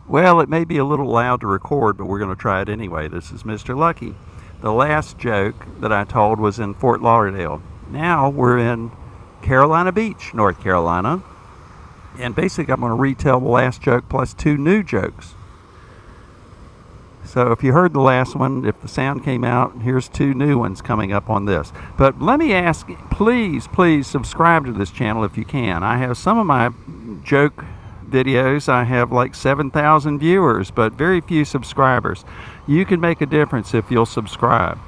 Well, it may be a little loud to record, but we're going to try it anyway. This is Mr. Lucky. The last joke that I told was in Fort Lauderdale. Now we're in Carolina Beach, North Carolina. And basically, I'm going to retell the last joke plus two new jokes. So if you heard the last one, if the sound came out, here's two new ones coming up on this. But let me ask, please subscribe to this channel if you can. I have some of my joke videos. I have like 7,000 viewers, but very few subscribers. You can make a difference if you'll subscribe.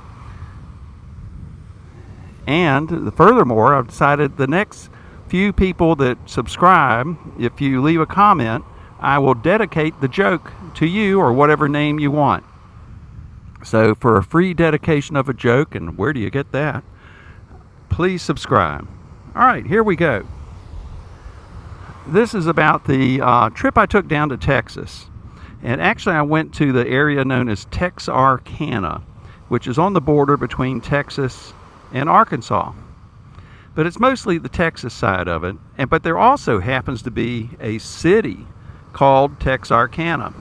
And furthermore, I've decided the next few people that subscribe, if you leave a comment, I will dedicate the joke to you or whatever name you want. So for a free dedication of a joke, and where do you get that? Please subscribe. All right, here we go. This is about the trip I took down to Texas. And actually I went to the area known as Texarkana, which is on the border between Texas and Arkansas. But it's mostly the Texas side of it. But there also happens to be a city called Texarkana.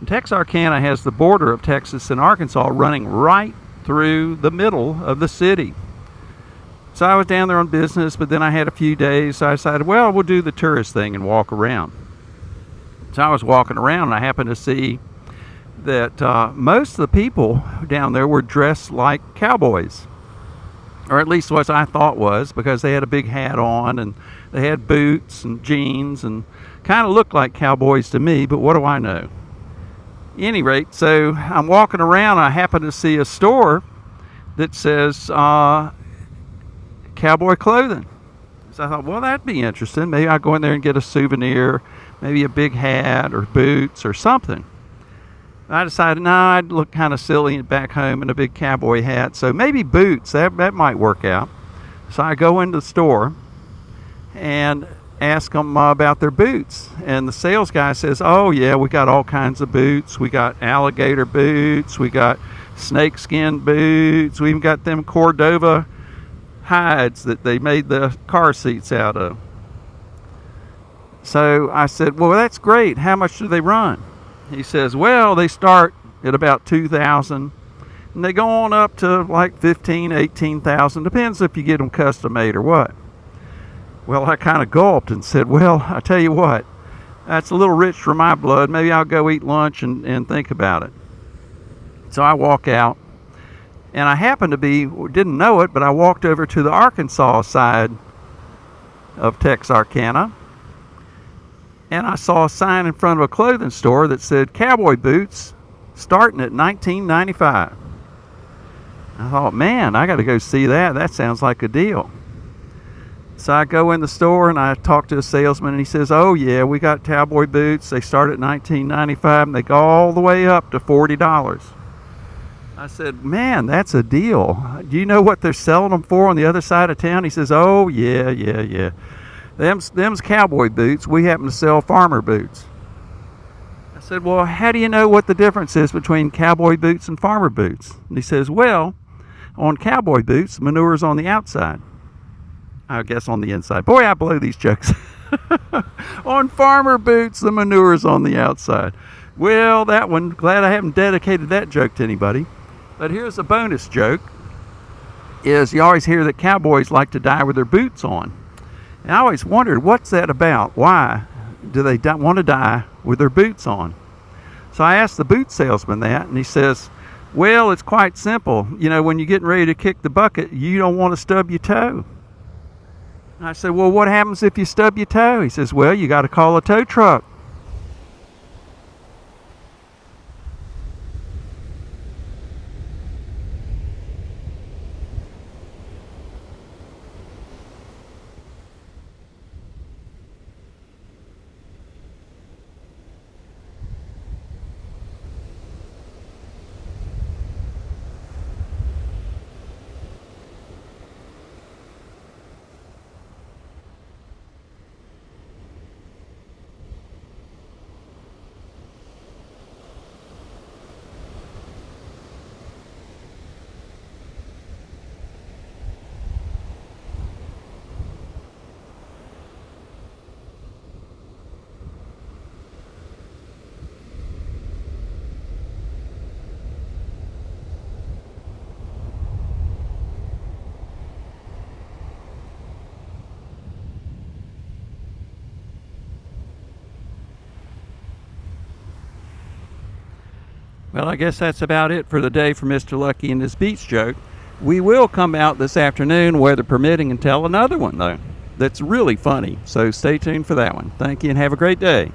And Texarkana has the border of Texas and Arkansas running right through the middle of the city. So I was down there on business, but then I had a few days, so I decided, well, we'll do the tourist thing and walk around. So I was walking around, and I happened to see that most of the people down there were dressed like cowboys. Or at least what I thought was, because they had a big hat on, and they had boots and jeans, and kind of looked like cowboys to me, but what do I know? At any rate, so I'm walking around, and I happen to see a store that says cowboy clothing. So I thought, well, that'd be interesting. Maybe I'll go in there and get a souvenir, maybe a big hat or boots or something. I decided, no, I'd look kind of silly back home in a big cowboy hat, so maybe boots, that might work out. So I go into the store and ask them about their boots, and the sales guy says, oh yeah, we got all kinds of boots. We got alligator boots, we got snakeskin boots, we even got them Cordova hides that they made the car seats out of. So I said, well, that's great. How much do they run? He says, well, they start at about $2,000 and they go on up to like $15,000, $18,000. Depends if you get them custom made or what. Well, I kind of gulped and said, well, I tell you what, that's a little rich for my blood. Maybe I'll go eat lunch and think about it. So I walk out. And I happened to didn't know it, but I walked over to the Arkansas side of Texarkana. And I saw a sign in front of a clothing store that said cowboy boots starting at $19.95. I thought, man, I got to go see that. That sounds like a deal. So I go in the store and I talk to a salesman, and he says, oh yeah, we got cowboy boots. They start at $19.95 and they go all the way up to $40. I said, man, that's a deal. Do you know what they're selling them for on the other side of town? He says, oh, yeah. Them's cowboy boots. We happen to sell farmer boots. I said, well, how do you know what the difference is between cowboy boots and farmer boots? And he says, well, on cowboy boots, the manure's on the outside. I guess on the inside. Boy, I blow these jokes. On farmer boots, the manure's on the outside. Well, that one, glad I haven't dedicated that joke to anybody. But here's a bonus joke, is you always hear that cowboys like to die with their boots on. And I always wondered, what's that about? Why do they want to die with their boots on? So I asked the boot salesman that, and he says, well, it's quite simple. You know, when you're getting ready to kick the bucket, you don't want to stub your toe. And I said, well, what happens if you stub your toe? He says, well, you got to call a tow truck. Well, I guess that's about it for the day for Mr. Lucky and his beach joke. We will come out this afternoon, weather permitting, and tell another one, though, that's really funny. So stay tuned for that one. Thank you and have a great day.